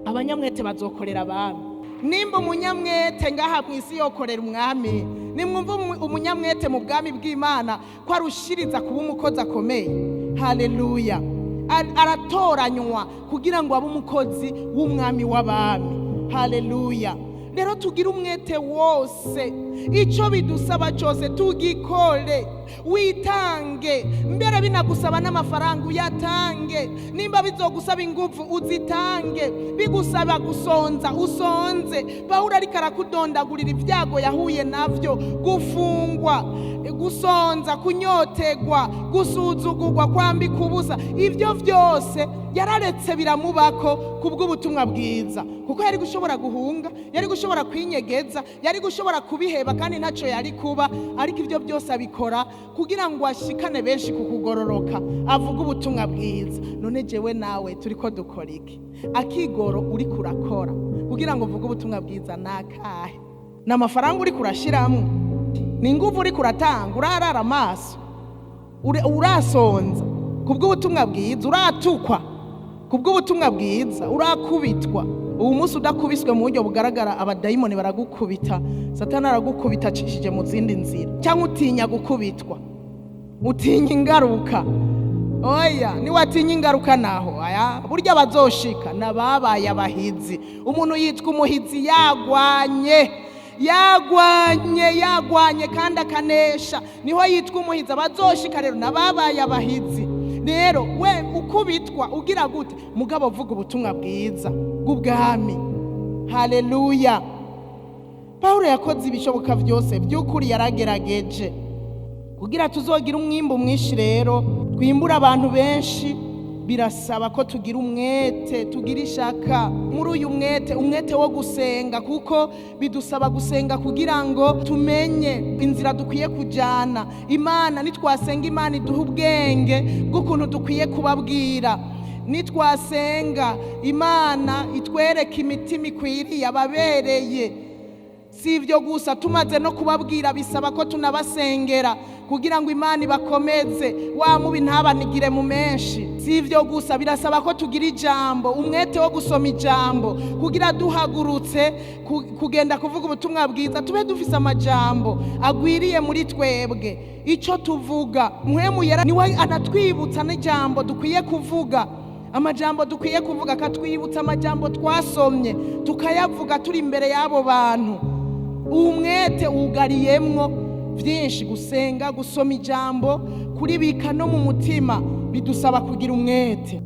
abanyamwete bazokorera abami. Nimba umunyamwete ngaha mw'isi yokorera umwami, nimwumva umunyamwete mu bwami bw'Imana ko arushiriza kuba umukozi akomeye. Haleluya. Aratoranywa kugira ngo abe umukozi w'umwami w'abami. Haleluya. Rero tugira umwete wose, ico bidusaba cyose tugikore, witange. Mbere binagusaba n'amafaranga uyatange, nimba bizogusaba ingufu uzitange, bigusaba gusonza usonze. Pawulo ariko arakudondagurira ibyago yahuye navyo: gufungwa, gusonza, kunyotegwa, gusuzugurwa, kwambika ubusa. Ivyo vyose yararetse biramubako kubw'ubutumwa bwiza, kuko yari gushobora guhunga, yari gushobora kwinyegeza, yari gushobora kubiheba kandi ntaco yari kuba, ariko ivyo byose abikora kugira ngo ashikane benshi kukugororoka, avuga ubutumwa bwiza. None jewe nawe turiko dukora iki? Akigoro uri kurakora kugira ngo uvuge ubutumwa bwiza nakahe? N'amafaranga uri kurashiramwe? Ni nguvu uri kuratanga? Urarara amaso? Urasonza kubw'ubutumwa bwiza? Uratukwa kubw'ubutumwa bwiza? Urakubitwa? Ubu munsi udakubiswe mu buryo bugaragara, abadayimoni baragukubita, Satani aragukubita acishije mu zindi nzira. Cyangwa utinya gukubitwa? Utinya ingaruka? Oya, ni watinya ingaruka naho aya burya bazoshika nababaye abahizi. Umuntu yitwa umuhizi yagwanye kandi akanesha, niho yitwa umuhizi. Abazoshika rero nababaye abahizi. Rero we ukubitwa ugira gute? Mugabo vuga ubutumwa bwiza bw'ubwami. Haleluya. Paulo yakoze ibishoboka byose, by'ukuri yaragerageje kugira tuzogira umwimbo mwinshi. Rero twimbura abantu benshi, birasaba ko tugira umwete, tugira ishaka muri uyu umwete wo gusenga, kuko bidusaba gusenga kugira ngo tumenye inzira dukwiye kujana. Imana nitwasenga, Imana iduha ubwenge bw'ukuntu dukwiye kubabwira. Nitwasenga, Imana itwereka imitima ikwiriye ababereye. Si ibyo gusa, tumaze no kubabwira bisaba ko tunabasengera kugira ngo Imana ibakomeze, wa mubi ntabanigire mu menshi. Si ibyo gusa, birasaba ko tugira ijambo, umwete wo gusoma ijambo kugira duhagurutse kugenda kuvuga ubutumwa bwiza, tube dufise amajambo agwiriye muri twebwe. Ico tuvuga, Mpwemu Yera niwe anatwibutsa n'ijambo dukwiye kuvuga. Amajambo dukwiye kuvuga akatwibutsa amajambo twasomye, tukayavuga turi imbere y'abo bantu. Umwete ugariyemwo byinshi: gusenga, gusoma ijambo, kuribika no mu mutima. Bidusaba kugira umwete.